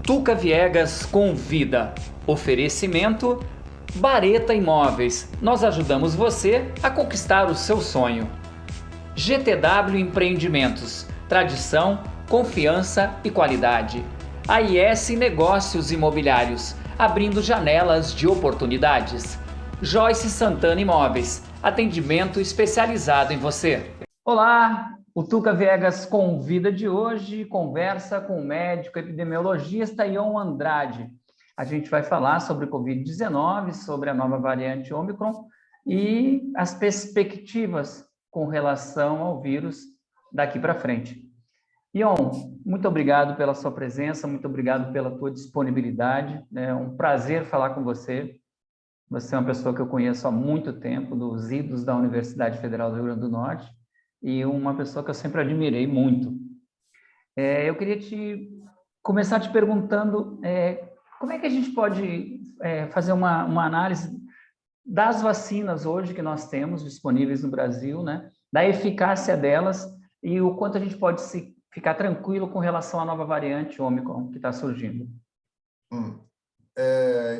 Tuca Viegas convida. Oferecimento Bareta Imóveis. Nós ajudamos você a conquistar o seu sonho. GTW Empreendimentos. Tradição, confiança e qualidade. AIS Negócios Imobiliários. Abrindo janelas de oportunidades. Joyce Santana Imóveis. Atendimento especializado em você. Olá! O Tuca Viegas convida de hoje, conversa com o médico epidemiologista Ion Andrade. A gente vai falar sobre Covid-19, sobre a nova variante Ômicron e as perspectivas com relação ao vírus daqui para frente. Ion, muito obrigado pela sua presença, muito obrigado pela tua disponibilidade. É um prazer falar com você. Você é uma pessoa que eu conheço há muito tempo, dos idos da Universidade Federal do Rio Grande do Norte, e uma pessoa que eu sempre admirei muito. Eu queria começar te perguntando como é que a gente pode fazer uma análise das vacinas hoje que nós temos disponíveis no Brasil, né? Da eficácia delas e o quanto a gente pode ficar tranquilo com relação à nova variante Ômicron que está surgindo.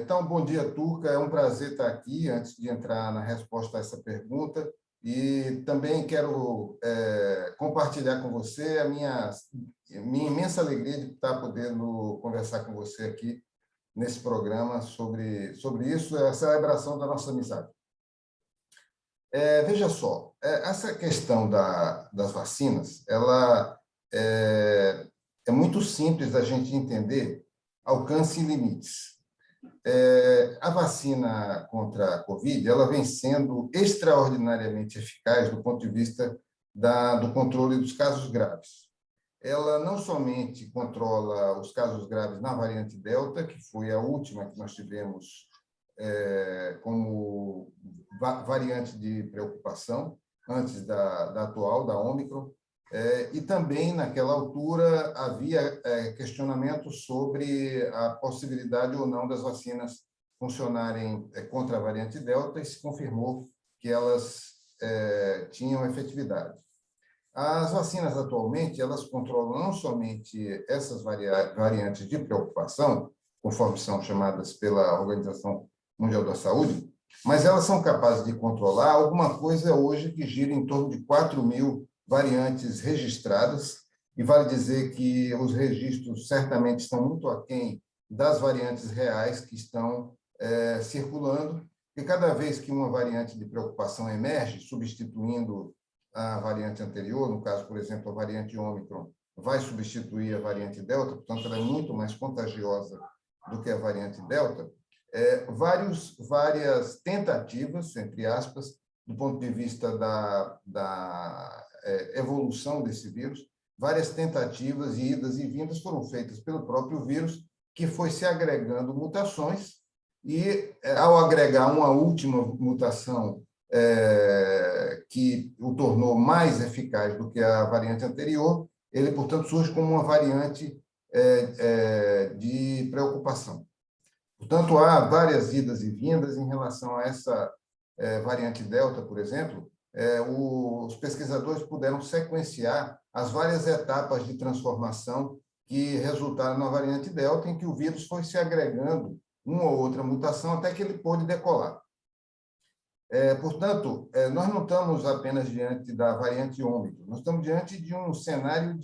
Então, bom dia, Tuca. É um prazer estar aqui, antes de entrar na resposta a essa pergunta. E também quero compartilhar com você a minha imensa alegria de estar podendo conversar com você aqui nesse programa sobre isso, a celebração da nossa amizade. Veja só, essa questão das vacinas, ela é muito simples da gente entender alcance e limites. A vacina contra a Covid, ela vem sendo extraordinariamente eficaz do ponto de vista do controle dos casos graves. Ela não somente controla os casos graves na variante Delta, que foi a última que nós tivemos como variante de preocupação, antes da atual, da Ômicron, e também, naquela altura, havia questionamentos sobre a possibilidade ou não das vacinas funcionarem contra a variante Delta, e se confirmou que elas tinham efetividade. As vacinas, atualmente, elas controlam não somente essas variantes de preocupação, conforme são chamadas pela Organização Mundial da Saúde, mas elas são capazes de controlar alguma coisa hoje que gira em torno de 4.000 variantes registradas, e vale dizer que os registros certamente estão muito aquém das variantes reais que estão circulando, e cada vez que uma variante de preocupação emerge, substituindo a variante anterior, no caso, por exemplo, a variante Ômicron, vai substituir a variante Delta, portanto, ela é muito mais contagiosa do que a variante Delta, várias tentativas, entre aspas, do ponto de vista da evolução desse vírus, várias tentativas e idas e vindas foram feitas pelo próprio vírus, que foi se agregando mutações, e ao agregar uma última mutação que o tornou mais eficaz do que a variante anterior, ele, portanto, surge como uma variante de preocupação. Portanto, há várias idas e vindas em relação a essa variante Delta, por exemplo. Os pesquisadores puderam sequenciar as várias etapas de transformação que resultaram na variante Delta, em que o vírus foi se agregando uma ou outra mutação até que ele pôde decolar. Portanto, nós não estamos apenas diante da variante Ômicron, nós estamos diante de um cenário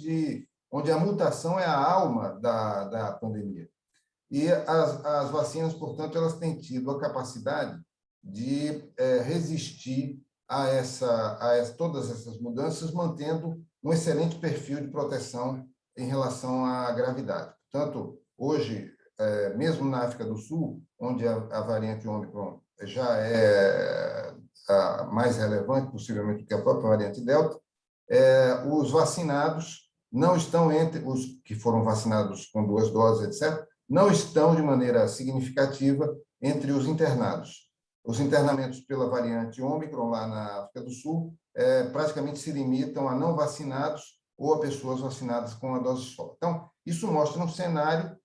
onde a mutação é a alma da pandemia. E as vacinas, portanto, elas têm tido a capacidade de resistir a todas essas mudanças, mantendo um excelente perfil de proteção em relação à gravidade. Portanto, hoje, mesmo na África do Sul, onde a variante Ômicron já é a mais relevante, possivelmente, do que a própria variante Delta, os vacinados não estão entre os que foram vacinados com 2 doses, etc., não estão de maneira significativa entre os internados. Os internamentos pela variante Ômicron lá na África do Sul praticamente se limitam a não vacinados ou a pessoas vacinadas com a dose só. Então, isso mostra um cenário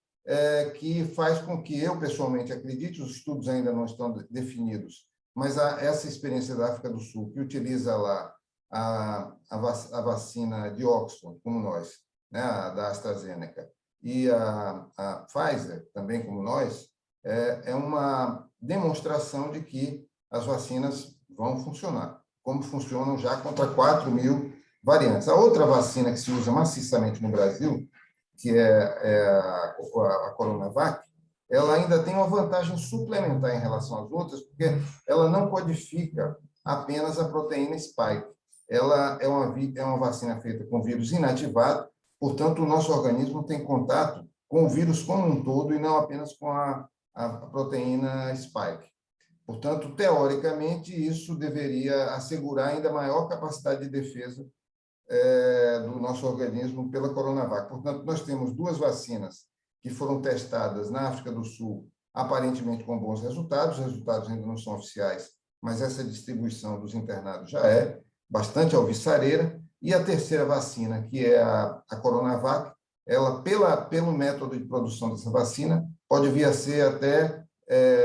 que faz com que eu, pessoalmente, acredite, os estudos ainda não estão definidos, mas essa experiência da África do Sul, que utiliza lá a vacina de Oxford, como nós, né, a da AstraZeneca, e a Pfizer, também como nós, é uma demonstração de que as vacinas vão funcionar, como funcionam já contra 4.000 variantes. A outra vacina que se usa maciçamente no Brasil, que é a Coronavac, ela ainda tem uma vantagem suplementar em relação às outras, porque ela não codifica apenas a proteína spike. Ela é uma vacina feita com vírus inativado, portanto, o nosso organismo tem contato com o vírus como um todo e não apenas com a proteína spike. Portanto, teoricamente, isso deveria assegurar ainda maior capacidade de defesa do nosso organismo pela Coronavac. Portanto, nós temos duas vacinas que foram testadas na África do Sul, aparentemente com bons resultados. Os resultados ainda não são oficiais, mas essa distribuição dos internados já é bastante alvissareira. E a terceira vacina, que é a Coronavac, ela, pelo método de produção dessa vacina, pode vir a ser até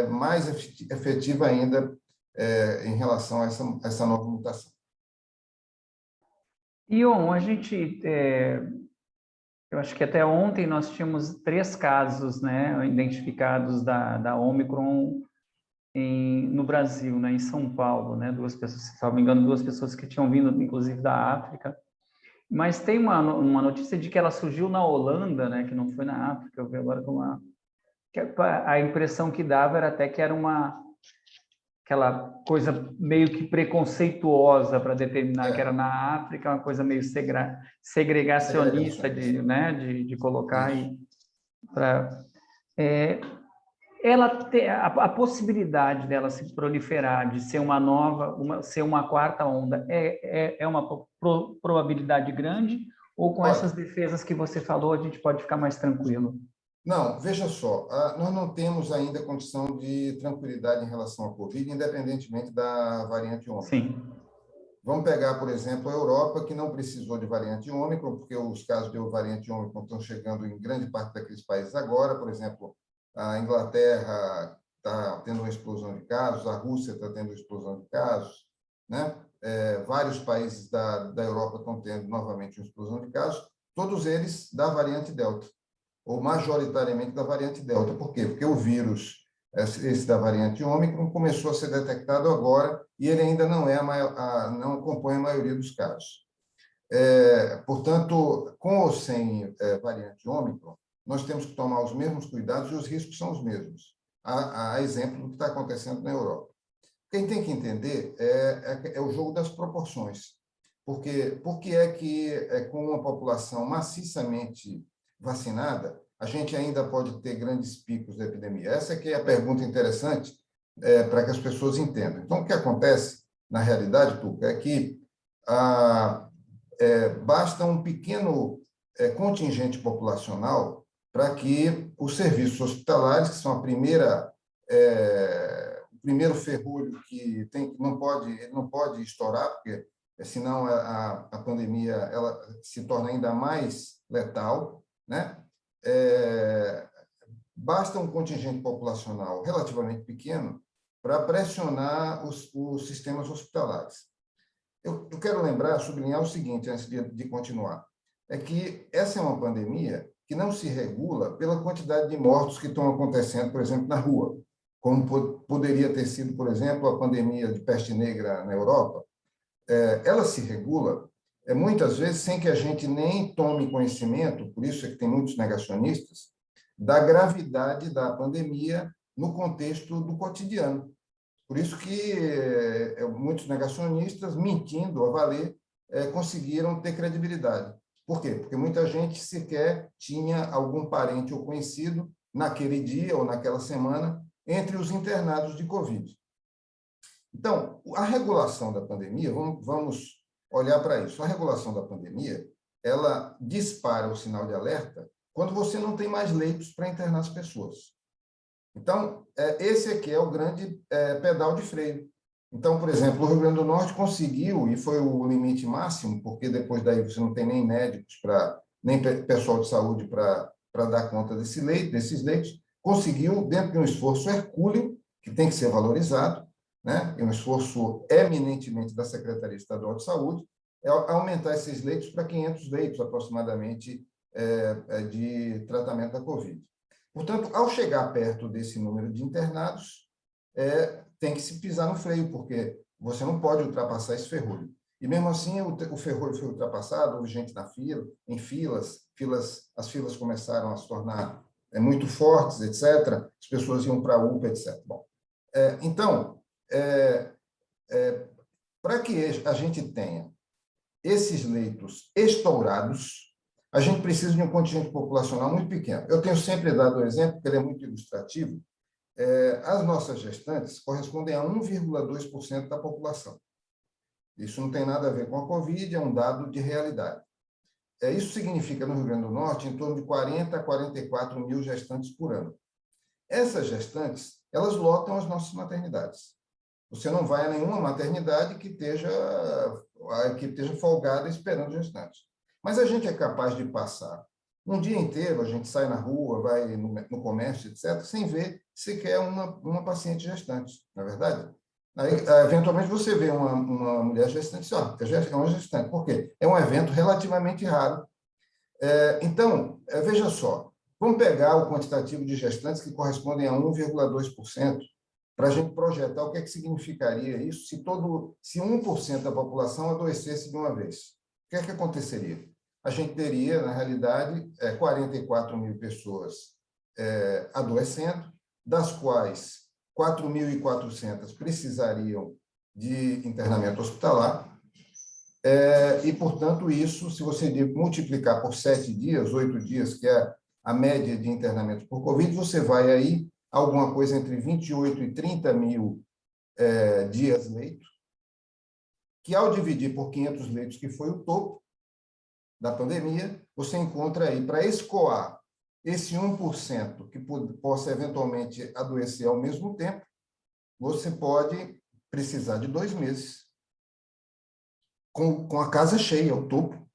mais efetiva ainda em relação a essa nova mutação. Ion, eu acho que até ontem nós tínhamos 3 casos, né, identificados da Omicron no Brasil, né, em São Paulo, né, 2 pessoas, se não me engano, 2 pessoas que tinham vindo, inclusive, da África. Mas tem uma notícia de que ela surgiu na Holanda, né, que não foi na África. Eu vi agora que a impressão que dava era até que era aquela coisa meio que preconceituosa para determinar que era na África, uma coisa meio segregacionista de colocar aí para a possibilidade dela se proliferar, de ser ser uma quarta onda, é uma probabilidade grande, ou com essas defesas que você falou, a gente pode ficar mais tranquilo? Não, veja só, nós não temos ainda condição de tranquilidade em relação à Covid, independentemente da variante Ômicron. Sim. Vamos pegar, por exemplo, a Europa, que não precisou de variante Ômicron, porque os casos de variante Ômicron estão chegando em grande parte daqueles países agora. Por exemplo, a Inglaterra está tendo uma explosão de casos, a Rússia está tendo uma explosão de casos, né? Vários países da Europa estão tendo novamente uma explosão de casos, todos eles da variante Delta, ou majoritariamente da variante Delta. Por quê? Porque o vírus, esse da variante Ômicron, começou a ser detectado agora e ele ainda não compõe a maioria dos casos. Portanto, com ou sem variante Ômicron, nós temos que tomar os mesmos cuidados e os riscos são os mesmos, a exemplo do que está acontecendo na Europa. Quem tem que entender é o jogo das proporções. Por que é que, com uma população maciçamente vacinada, a gente ainda pode ter grandes picos de epidemia? Essa que é a pergunta interessante para que as pessoas entendam. Então, o que acontece, na realidade, Tuca, é que basta um pequeno contingente populacional para que os serviços hospitalares, que são o primeiro ferrolho que não pode estourar, porque senão a pandemia ela se torna ainda mais letal, né? Basta um contingente populacional relativamente pequeno para pressionar os sistemas hospitalares. Eu quero sublinhar o seguinte, antes de continuar, é que essa é uma pandemia que não se regula pela quantidade de mortos que estão acontecendo, por exemplo, na rua, como poderia ter sido, por exemplo, a pandemia de peste negra na Europa. Ela se regula, muitas vezes, sem que a gente nem tome conhecimento, por isso é que tem muitos negacionistas, da gravidade da pandemia no contexto do cotidiano. Por isso que muitos negacionistas, mentindo a valer, conseguiram ter credibilidade. Por quê? Porque muita gente sequer tinha algum parente ou conhecido naquele dia ou naquela semana entre os internados de Covid. Então, a regulação da pandemia, vamos olhar para isso. A regulação da pandemia, ela dispara o sinal de alerta quando você não tem mais leitos para internar as pessoas. Então, esse aqui é o grande pedal de freio. Então, por exemplo, o Rio Grande do Norte conseguiu, e foi o limite máximo, porque depois daí você não tem nem médicos, nem pessoal de saúde para dar conta desses leitos, conseguiu, dentro de um esforço hercúleo, que tem que ser valorizado, né? É um esforço eminentemente da Secretaria Estadual de Saúde, aumentar esses leitos para 500 leitos, aproximadamente, de tratamento da Covid. Portanto, ao chegar perto desse número de internados, tem que se pisar no freio, porque você não pode ultrapassar esse ferrolho. E mesmo assim, o ferrolho foi ultrapassado, houve gente na fila, em filas, as filas começaram a se tornar muito fortes, etc. As pessoas iam para a UPA, etc. Bom, então, para que a gente tenha esses leitos estourados, a gente precisa de um contingente populacional muito pequeno. Eu tenho sempre dado o exemplo, porque ele é muito ilustrativo. As nossas gestantes correspondem a 1,2% da população. Isso não tem nada a ver com a Covid, é um dado de realidade. Isso significa, no Rio Grande do Norte, em torno de 40 a 44 mil gestantes por ano. Essas gestantes, elas lotam as nossas maternidades. Você não vai a nenhuma maternidade que esteja folgada esperando gestantes. Mas a gente é capaz de passar um dia inteiro, a gente sai na rua, vai no comércio, etc., sem ver sequer uma paciente gestante, não é verdade? Aí, eventualmente, você vê uma mulher gestante, é uma gestante. Por quê? É um evento relativamente raro. Então, veja só, vamos pegar o quantitativo de gestantes que correspondem a 1,2%, para a gente projetar o que significaria isso se 1% da população adoecesse de uma vez. O que aconteceria? A gente teria, na realidade, 44 mil pessoas adoecendo, das quais 4.400 precisariam de internamento hospitalar, e, portanto, isso, se você multiplicar por 7 dias, 8 dias, que é a média de internamento por Covid, você vai aí alguma coisa entre 28 e 30 mil dias leito, que ao dividir por 500 leitos, que foi o topo da pandemia, você encontra aí, para escoar esse 1% que possa eventualmente adoecer ao mesmo tempo, você pode precisar de 2 meses, com a casa cheia, o topo,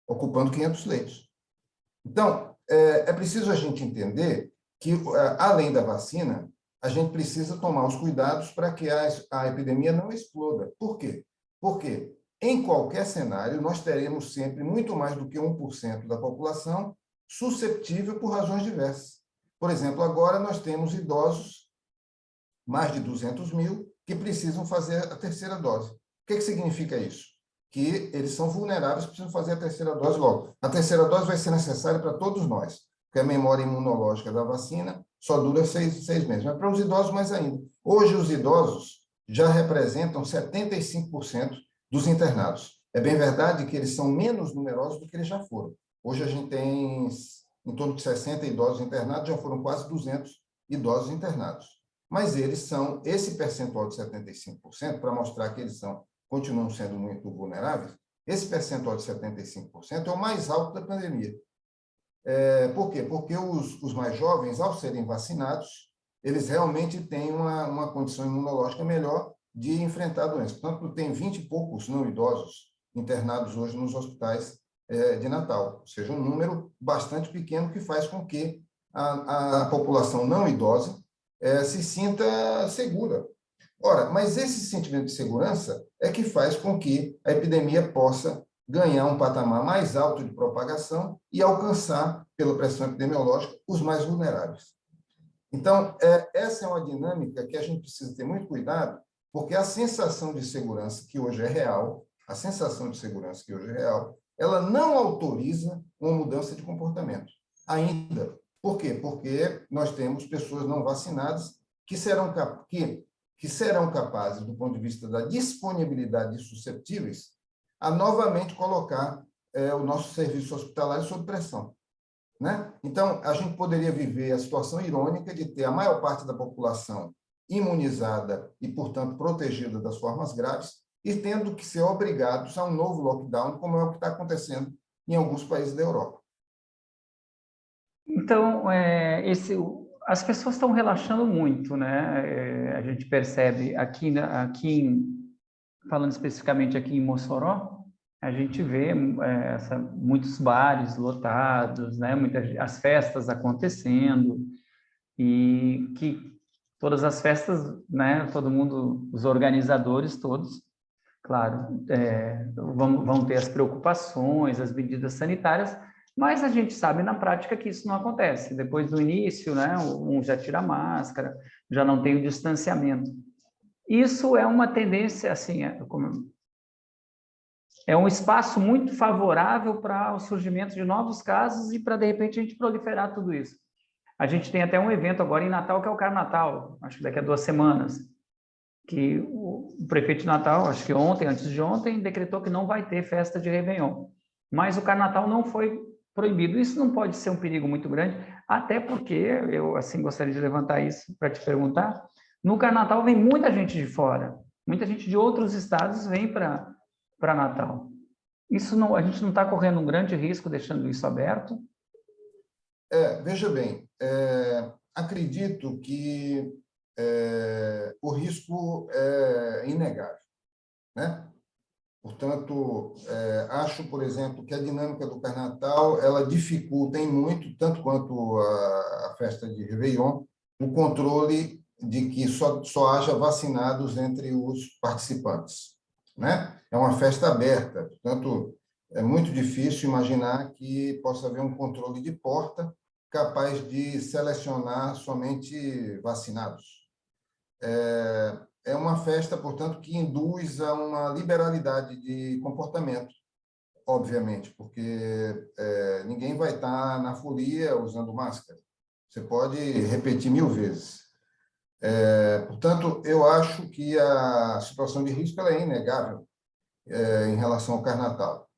ocupando 500 leitos. Então, é preciso a gente entender que, além da vacina, a gente precisa tomar os cuidados para que a epidemia não exploda. Por quê? Porque, em qualquer cenário, nós teremos sempre muito mais do que 1% da população susceptível por razões diversas. Por exemplo, agora nós temos idosos, mais de 200 mil, que precisam fazer a terceira dose. O que significa isso? Que eles são vulneráveis, precisam fazer a terceira dose logo. A terceira dose vai ser necessária para todos nós, porque a memória imunológica da vacina só dura 6 meses. Mas para os idosos, mais ainda. Hoje, os idosos já representam 75% dos internados. É bem verdade que eles são menos numerosos do que eles já foram. Hoje, a gente tem em torno de 60 idosos internados, já foram quase 200 idosos internados. Mas eles são, esse percentual de 75%, para mostrar que eles continuam sendo muito vulneráveis, esse percentual de 75% é o mais alto da pandemia. Por quê? Porque os mais jovens, ao serem vacinados, eles realmente têm uma condição imunológica melhor de enfrentar a doença. Portanto, tem 20 e poucos não idosos internados hoje nos hospitais de Natal, ou seja, um número bastante pequeno que faz com que a população não idosa se sinta segura. Ora, mas esse sentimento de segurança é que faz com que a epidemia possa ganhar um patamar mais alto de propagação e alcançar, pela pressão epidemiológica, os mais vulneráveis. Então, essa é uma dinâmica que a gente precisa ter muito cuidado, porque a sensação de segurança que hoje é real, ela não autoriza uma mudança de comportamento. Ainda. Por quê? Porque nós temos pessoas não vacinadas que serão capazes, do ponto de vista da disponibilidade de susceptíveis, a novamente colocar o nosso serviço hospitalar sob pressão. Né? Então, a gente poderia viver a situação irônica de ter a maior parte da população imunizada e, portanto, protegida das formas graves e tendo que ser obrigados a um novo lockdown, como é o que está acontecendo em alguns países da Europa. Então, as pessoas estão relaxando muito, né? A gente percebe aqui, falando especificamente aqui em Mossoró, a gente vê muitos bares lotados, né? As festas acontecendo, e que todas as festas, né? Todo mundo, os organizadores todos, claro, vão ter as preocupações, as medidas sanitárias, Mas a gente sabe na prática que isso não acontece. Depois do início, né, um já tira a máscara, já não tem o distanciamento. Isso é uma tendência, assim, é um espaço muito favorável para o surgimento de novos casos e para, de repente, a gente proliferar tudo isso. A gente tem até um evento agora em Natal, que é o Carnatal, acho que daqui a 2 semanas, que o prefeito de Natal, acho que ontem, antes de ontem, decretou que não vai ter festa de Réveillon. Mas o Carnatal não foi proibido. Isso não pode ser um perigo muito grande, até porque, eu assim gostaria de levantar isso para te perguntar, no Carnatal vem muita gente de fora, muita gente de outros estados vem para Natal. Isso não, a gente não está correndo um grande risco deixando isso aberto? Veja bem, acredito que o risco é inegável, né? Portanto, acho, por exemplo, que a dinâmica do Carnatal ela dificulta em muito, tanto quanto a festa de Réveillon, o controle de que só haja vacinados entre os participantes, né? É uma festa aberta, portanto, é muito difícil imaginar que possa haver um controle de porta capaz de selecionar somente vacinados. É uma festa, portanto, que induz a uma liberalidade de comportamento, obviamente, porque ninguém vai estar na folia usando máscara. Você pode repetir 1000 vezes. Portanto, eu acho que a situação de risco ela é inegável em relação ao Carnatal.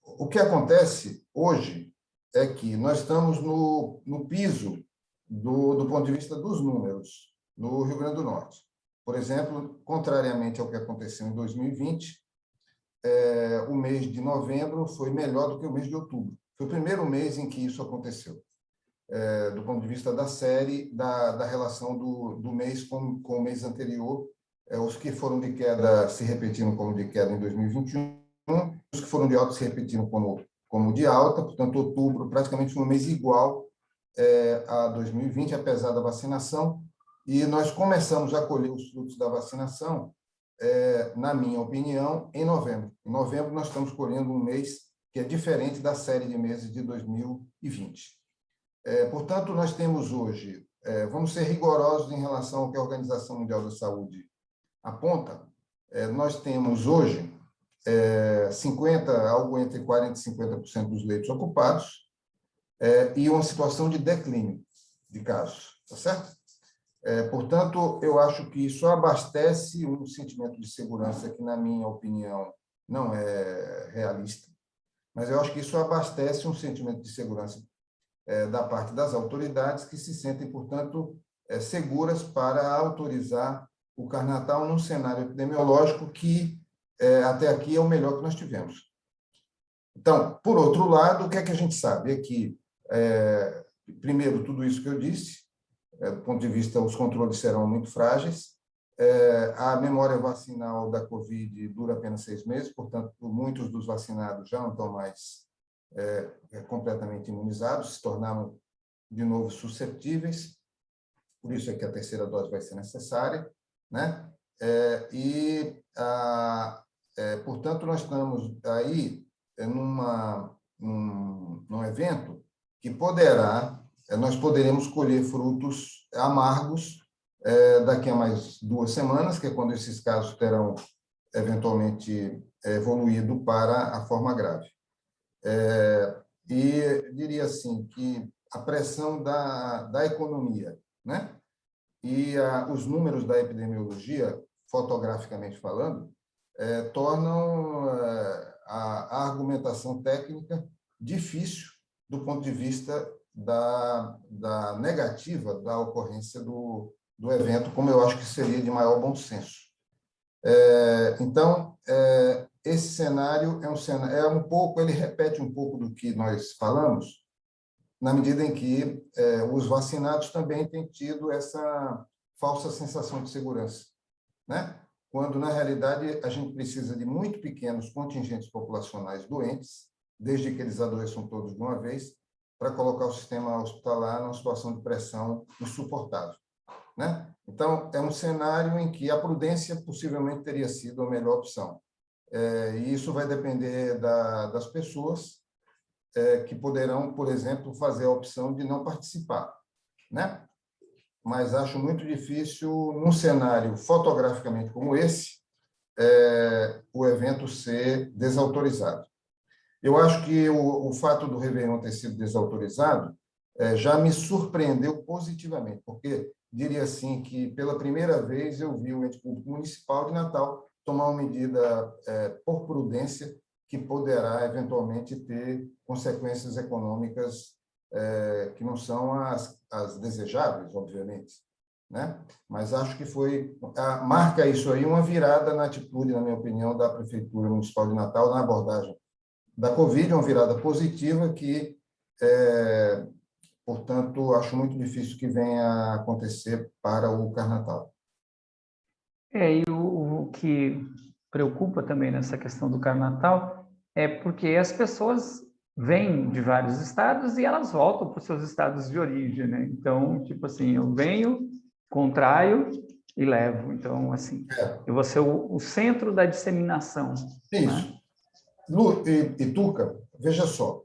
O que acontece hoje é que nós estamos no piso do ponto de vista dos números no Rio Grande do Norte. Por exemplo, contrariamente ao que aconteceu em 2020, o mês de novembro foi melhor do que o mês de outubro. Foi o primeiro mês em que isso aconteceu, do ponto de vista da série, da relação do mês com o mês anterior. Os que foram de queda se repetiram como de queda em 2021, os que foram de alta se repetiram como de alta, portanto, outubro praticamente um mês igual a 2020, apesar da vacinação, e nós começamos a colher os frutos da vacinação, na minha opinião, em novembro. Em novembro, nós estamos colhendo um mês que é diferente da série de meses de 2020. Portanto, nós temos hoje, vamos ser rigorosos em relação ao que a Organização Mundial da Saúde aponta, nós temos hoje algo entre 40% e 50% dos leitos ocupados, e uma situação de declínio de casos, tá certo? Portanto, eu acho que isso abastece um sentimento de segurança que, na minha opinião, não é realista, mas eu acho que isso abastece um sentimento de segurança da parte das autoridades que se sentem, portanto, seguras para autorizar o Carnatal num cenário epidemiológico que, até aqui, é o melhor que nós tivemos. Então, por outro lado, o que é que a gente sabe? É que, primeiro, tudo isso que eu disse, do ponto de vista, os controles serão muito frágeis, a memória vacinal da Covid dura apenas 6 meses, portanto, muitos dos vacinados já não estão mais completamente imunizados, se tornaram, de novo, susceptíveis, por isso é que a terceira dose vai ser necessária, né? Portanto, nós estamos aí num evento que nós poderemos colher frutos amargos daqui a mais 2 semanas, que é quando esses casos terão eventualmente evoluído para a forma grave. E diria assim que a pressão da economia, né? E os números da epidemiologia, fotograficamente falando, tornam a argumentação técnica difícil do ponto de vista da negativa da ocorrência do evento, como eu acho que seria de maior bom senso. Então, esse cenário ele repete um pouco do que nós falamos, na medida em que os vacinados também têm tido essa falsa sensação de segurança, né? Quando, na realidade, a gente precisa de muito pequenos contingentes populacionais doentes, desde que eles adoeçam todos de uma vez, para colocar o sistema hospitalar numa situação de pressão insuportável, né? Então, é um cenário em que a prudência possivelmente teria sido a melhor opção. E isso vai depender das pessoas, que poderão, por exemplo, fazer a opção de não participar, né? Mas acho muito difícil, num cenário fotograficamente como esse, o evento ser desautorizado. Eu acho que o fato do Réveillon ter sido desautorizado já me surpreendeu positivamente, porque diria assim que, pela primeira vez, eu vi o ente público municipal de Natal tomar uma medida por prudência que poderá, eventualmente, ter consequências econômicas que não são as desejáveis, obviamente, né? Mas acho que marca isso aí uma virada na atitude, na minha opinião, da Prefeitura Municipal de Natal na abordagem da Covid, uma virada positiva que, portanto, acho muito difícil que venha a acontecer para o Carnatal. E o que preocupa também nessa questão do Carnatal é porque as pessoas vêm de vários estados e elas voltam para os seus estados de origem, né? Então, tipo assim, eu venho, contraio e levo. Então, assim, eu vou ser o centro da disseminação. Isso. Né? Lu e Tuca, veja só,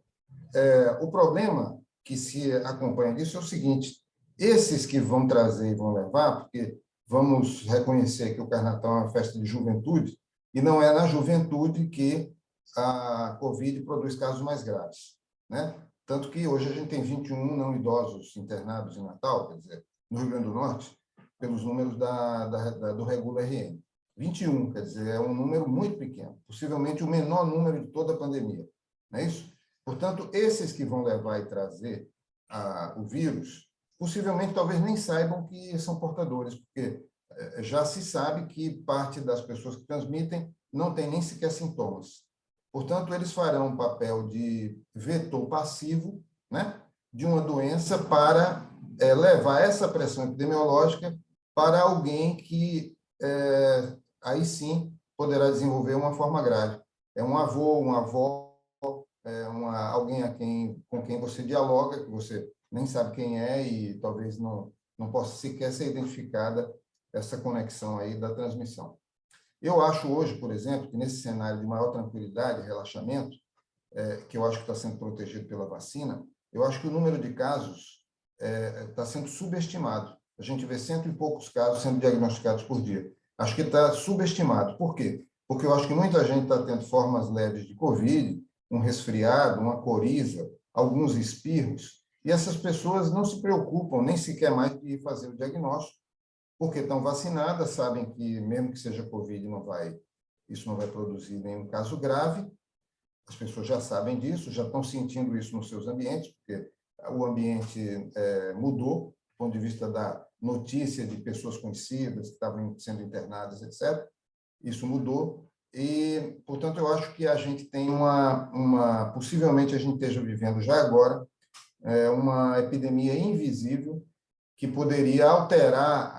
o problema que se acompanha disso é o seguinte: esses que vão trazer e vão levar, porque vamos reconhecer que o Carnatal é uma festa de juventude, e não é na juventude que a Covid produz casos mais graves, né? Tanto que hoje a gente tem 21 não idosos internados em Natal, quer dizer, no Rio Grande do Norte, pelos números do Regula RN. 21, quer dizer, é um número muito pequeno, possivelmente o menor número de toda a pandemia, não é isso? Portanto, esses que vão levar e trazer o vírus, possivelmente talvez nem saibam que são portadores, porque já se sabe que parte das pessoas que transmitem não tem nem sequer sintomas. Portanto, eles farão um papel de vetor passivo, né, de uma doença para levar essa pressão epidemiológica para alguém que aí sim poderá desenvolver uma forma grave. É um avô, uma avó, alguém com quem você dialoga, que você nem sabe quem é e talvez não possa sequer ser identificada essa conexão aí da transmissão. Eu acho hoje, por exemplo, que nesse cenário de maior tranquilidade e relaxamento, que eu acho que está sendo protegido pela vacina, eu acho que o número de casos está sendo subestimado. A gente vê 100 e poucos casos sendo diagnosticados por dia. Acho que está subestimado. Por quê? Porque eu acho que muita gente está tendo formas leves de Covid, um resfriado, uma coriza, alguns espirros, e essas pessoas não se preocupam nem sequer mais de fazer o diagnóstico, porque estão vacinadas, sabem que mesmo que seja Covid, isso não vai produzir nenhum caso grave. As pessoas já sabem disso, já estão sentindo isso nos seus ambientes, porque o ambiente mudou, do ponto de vista da notícia de pessoas conhecidas que estavam sendo internadas, etc. Isso mudou e, portanto, eu acho que a gente tem possivelmente a gente esteja vivendo já agora uma epidemia invisível que poderia alterar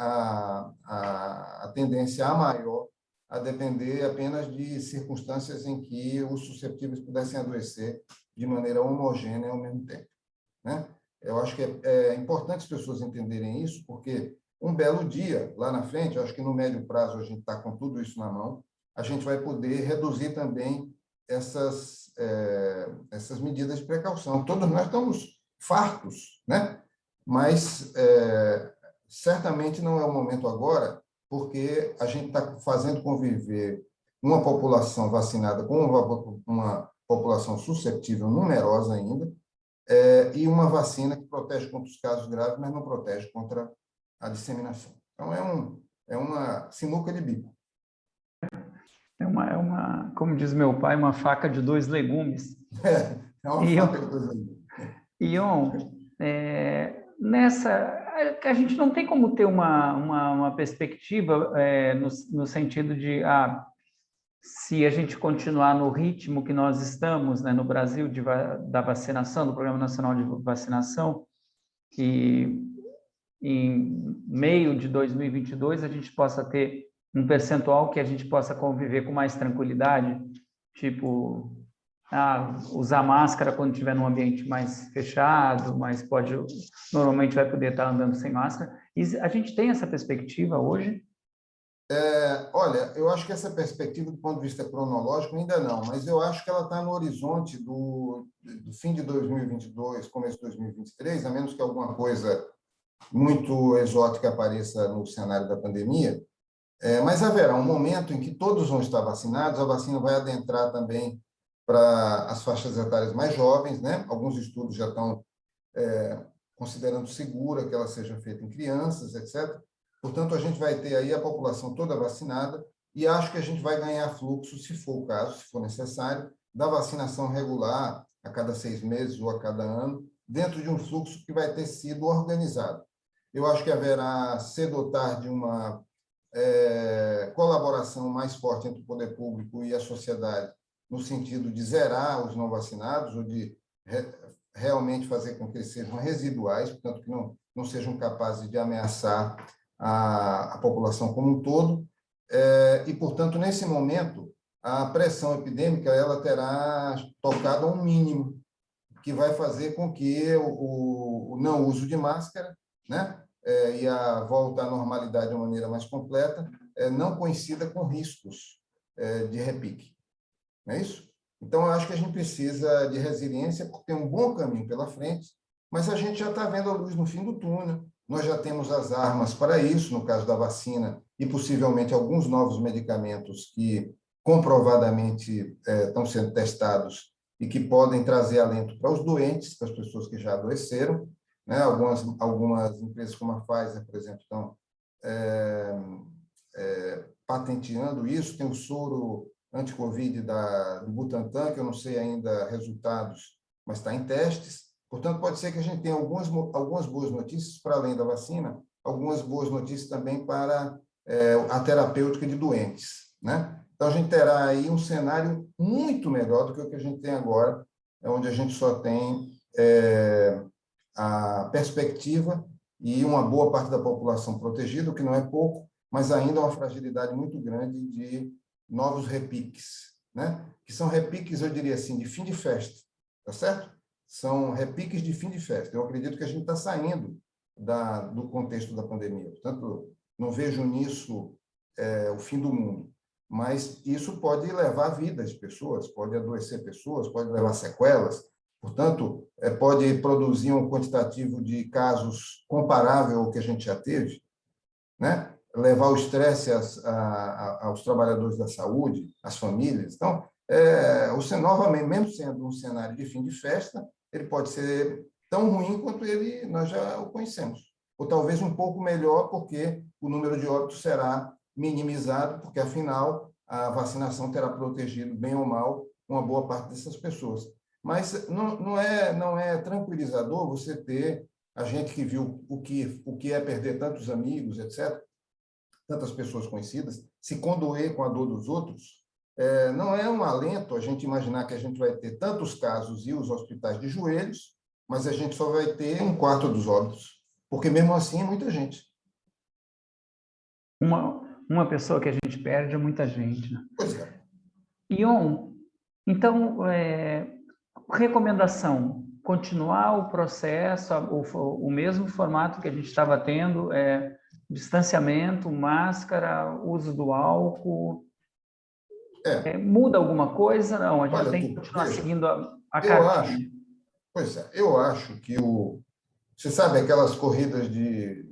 a tendência a maior, a depender apenas de circunstâncias em que os susceptíveis pudessem adoecer de maneira homogênea ao mesmo tempo, né? Eu acho que é importante as pessoas entenderem isso, porque um belo dia, lá na frente, eu acho que no médio prazo a gente está com tudo isso na mão, a gente vai poder reduzir também essas medidas de precaução. Todos nós estamos fartos, né? Mas certamente não é o momento agora, porque a gente está fazendo conviver uma população vacinada com uma população susceptível, numerosa ainda, e uma vacina que protege contra os casos graves, mas não protege contra a disseminação. Então, é uma sinuca de bico. Como diz meu pai, uma faca de dois legumes. É uma faca de dois legumes. Ion, a gente não tem como ter uma perspectiva no sentido de se a gente continuar no ritmo que nós estamos, né, no Brasil da vacinação, do Programa Nacional de Vacinação, que em meio de 2022 a gente possa ter um percentual que a gente possa conviver com mais tranquilidade, tipo usar máscara quando estiver num ambiente mais fechado, mas normalmente vai poder estar andando sem máscara. E a gente tem essa perspectiva hoje? Olha, eu acho que essa perspectiva, do ponto de vista cronológico, ainda não, mas eu acho que ela está no horizonte do fim de 2022, começo de 2023, a menos que alguma coisa muito exótica apareça no cenário da pandemia. Mas haverá um momento em que todos vão estar vacinados, a vacina vai adentrar também para as faixas etárias mais jovens, né? Alguns estudos já estão considerando segura que ela seja feita em crianças, etc. Portanto, a gente vai ter aí a população toda vacinada e acho que a gente vai ganhar fluxo, se for o caso, se for necessário, da vacinação regular a cada 6 meses ou a cada ano, dentro de um fluxo que vai ter sido organizado. Eu acho que haverá, cedo ou tarde, uma colaboração mais forte entre o poder público e a sociedade, no sentido de zerar os não vacinados ou de realmente fazer com que eles sejam residuais, portanto, que não sejam capazes de ameaçar a população como um todo. E, portanto, nesse momento, a pressão epidêmica ela terá tocado a um mínimo, que vai fazer com que o não uso de máscara, né, e a volta à normalidade de uma maneira mais completa, não coincida com riscos de repique. Não é isso? Então, eu acho que a gente precisa de resiliência, porque tem um bom caminho pela frente, mas a gente já está vendo a luz no fim do túnel, nós já temos as armas para isso, no caso da vacina, e possivelmente alguns novos medicamentos que comprovadamente estão sendo testados e que podem trazer alento para os doentes, para as pessoas que já adoeceram, né? Algumas empresas como a Pfizer, por exemplo, estão patenteando isso, tem o soro anti-Covid do Butantan, que eu não sei ainda resultados, mas está em testes. Portanto, pode ser que a gente tenha algumas boas notícias para além da vacina, algumas boas notícias também para a terapêutica de doentes, né? Então, a gente terá aí um cenário muito melhor do que o que a gente tem agora, onde a gente só tem a perspectiva e uma boa parte da população protegida, o que não é pouco, mas ainda uma fragilidade muito grande de novos repiques, né? Que são repiques, eu diria assim, de fim de festa, tá certo? São repiques de fim de festa. Eu acredito que a gente está saindo do contexto da pandemia. Portanto, não vejo nisso o fim do mundo. Mas isso pode levar vidas de pessoas, pode adoecer pessoas, pode levar sequelas. Portanto, pode produzir um quantitativo de casos comparável ao que a gente já teve, né? Levar o estresse aos trabalhadores da saúde, às famílias. Então, novamente, mesmo sendo um cenário de fim de festa, ele pode ser tão ruim quanto nós já o conhecemos. Ou talvez um pouco melhor, porque o número de óbitos será minimizado, porque, afinal, a vacinação terá protegido, bem ou mal, uma boa parte dessas pessoas. Mas não é tranquilizador você ter a gente que viu o que é perder tantos amigos, etc., tantas pessoas conhecidas, se condoer com a dor dos outros. Não é um alento a gente imaginar que a gente vai ter tantos casos e os hospitais de joelhos, mas a gente só vai ter um quarto dos óbitos, porque mesmo assim é muita gente. Uma pessoa que a gente perde é muita gente, né? Pois é. Ion, então, recomendação, continuar o processo, o mesmo formato que a gente estava tendo, distanciamento, máscara, uso do álcool, muda alguma coisa? Não, a gente Olha, tem que continuar veja, seguindo a eu acho, cartilha. pois é, eu acho que você sabe aquelas corridas de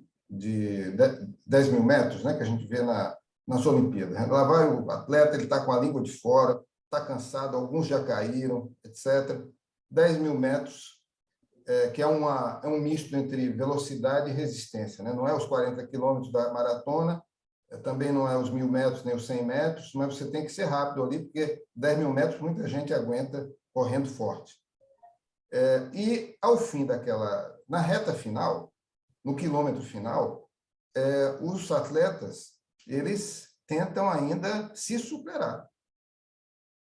10 mil metros, né, que a gente vê nas Olimpíadas. Lá vai o atleta, ele está com a língua de fora, está cansado, alguns já caíram, etc. 10 mil metros, que é um misto entre velocidade e resistência, né? Não é os 40 quilômetros da maratona, também não é os 1.000 metros nem os 100 metros, mas você tem que ser rápido ali, porque 10 mil metros muita gente aguenta correndo forte. E ao fim na reta final, no quilômetro final, os atletas, eles tentam ainda se superar.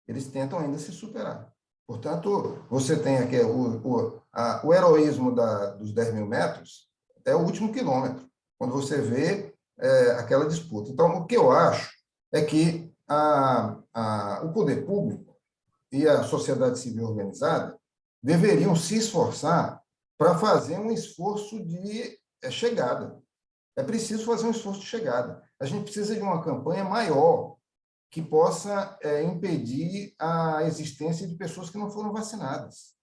Eles tentam ainda se superar. Portanto, você tem aqui o heroísmo dos 10 mil metros, é o último quilômetro, quando você vê aquela disputa. Então, o que eu acho é que o poder público e a sociedade civil organizada deveriam se esforçar para fazer um esforço de chegada. É preciso fazer um esforço de chegada. A gente precisa de uma campanha maior que possa impedir a existência de pessoas que não foram vacinadas.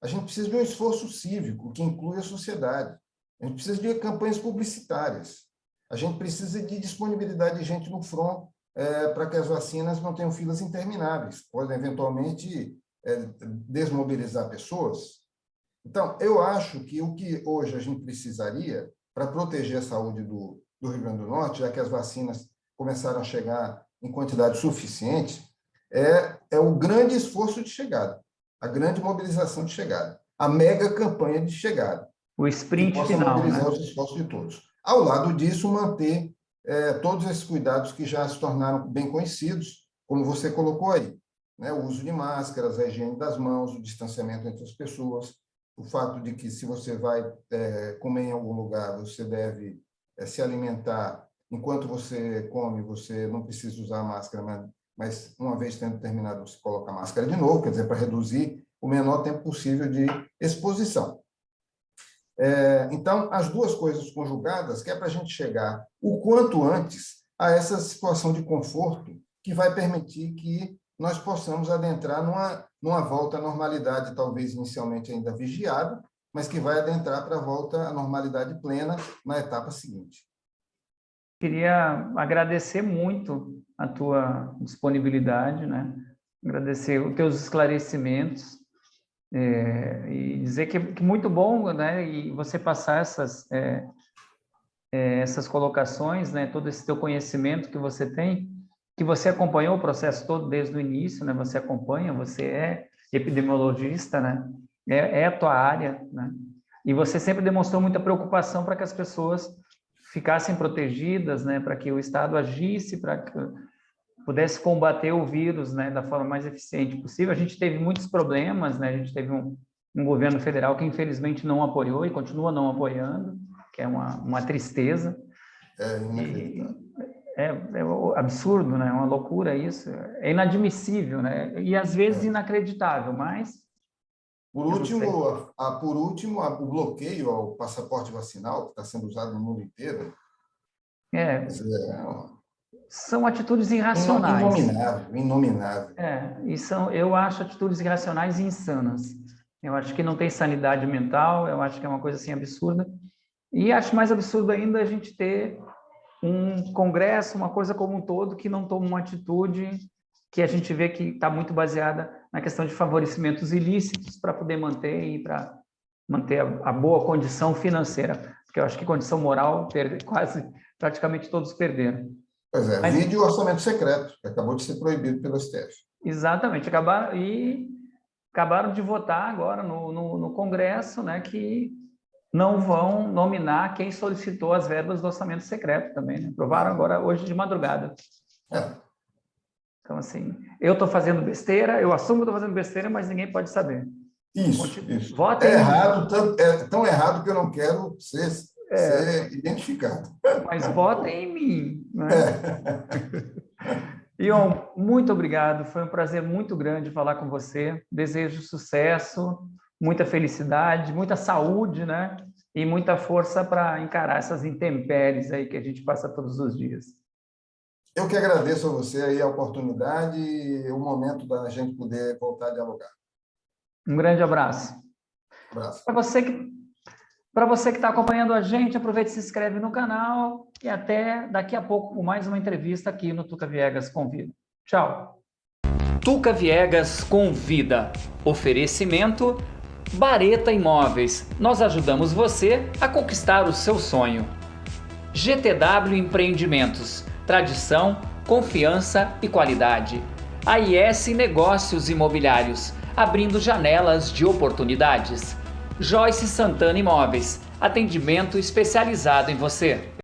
A gente precisa de um esforço cívico que inclui a sociedade. A gente precisa de campanhas publicitárias. A gente precisa de disponibilidade de gente no front para que as vacinas não tenham filas intermináveis. Podem, eventualmente, desmobilizar pessoas. Então, eu acho que o que hoje a gente precisaria para proteger a saúde do Rio Grande do Norte, já que as vacinas começaram a chegar em quantidade suficiente, é o grande esforço de chegada, a grande mobilização de chegada, a mega campanha de chegada. O sprint final, mobilizar, né, os esforços de todos. Ao lado disso, manter todos esses cuidados que já se tornaram bem conhecidos, como você colocou aí, né? O uso de máscaras, a higiene das mãos, o distanciamento entre as pessoas, o fato de que, se você vai comer em algum lugar, você deve se alimentar. Enquanto você come, você não precisa usar a máscara, mas uma vez tendo terminado, você coloca a máscara de novo, quer dizer, para reduzir o menor tempo possível de exposição. Então, as duas coisas conjugadas, que é para a gente chegar o quanto antes a essa situação de conforto que vai permitir que nós possamos adentrar numa volta à normalidade, talvez inicialmente ainda vigiada, mas que vai adentrar para a volta à normalidade plena na etapa seguinte. Queria agradecer muito a tua disponibilidade, né? Agradecer os teus esclarecimentos, e dizer que muito bom, né? E você passar essas colocações, né? Todo esse teu conhecimento que você tem, que você acompanhou o processo todo desde o início, né? Você acompanha, você é epidemiologista, né? É a tua área, né? E você sempre demonstrou muita preocupação para que as pessoas ficassem protegidas, né? Para que o Estado agisse, para que pudesse combater o vírus, né, da forma mais eficiente possível. A gente teve muitos problemas, né? A gente teve um governo federal que, infelizmente, não apoiou e continua não apoiando, que é uma tristeza. É inacreditável. É absurdo, né? É uma loucura isso. É inadmissível, né? E, às vezes, inacreditável, mas... Por último, o bloqueio ao passaporte vacinal, que está sendo usado no mundo inteiro, são atitudes irracionais. Inominável. Eu acho atitudes irracionais e insanas. Eu acho que não tem sanidade mental, eu acho que é uma coisa assim absurda. E acho mais absurdo ainda a gente ter um congresso, uma coisa como um todo, que não toma uma atitude que a gente vê que está muito baseada na questão de favorecimentos ilícitos para poder manter e para manter a boa condição financeira. Porque eu acho que condição moral, praticamente todos perderam. Pois é, vídeo orçamento secreto, que acabou de ser proibido pelo STF. Exatamente, acabaram de votar agora no Congresso, né, que não vão nominar quem solicitou as verbas do orçamento secreto também, né? Aprovaram agora, hoje de madrugada. Então, assim, eu estou fazendo besteira, eu assumo que estou fazendo besteira, mas ninguém pode saber. Isso. Votem tão errado que eu não quero ser identificado. Mas votem em mim, né? Ion, muito obrigado, foi um prazer muito grande falar com você. Desejo sucesso, muita felicidade, muita saúde, né? E muita força para encarar essas intempéries aí que a gente passa todos os dias. Eu que agradeço a você aí a oportunidade e o momento da gente poder voltar a dialogar. Um grande abraço. Para você que está acompanhando a gente, aproveite e se inscreve no canal e até daqui a pouco com mais uma entrevista aqui no Tuca Viegas Convida. Tchau. Tuca Viegas Convida. Oferecimento Bareta Imóveis. Nós ajudamos você a conquistar o seu sonho. GTW Empreendimentos. Tradição, confiança e qualidade. AIS Negócios Imobiliários. Abrindo janelas de oportunidades. Joyce Santana Imóveis, atendimento especializado em você.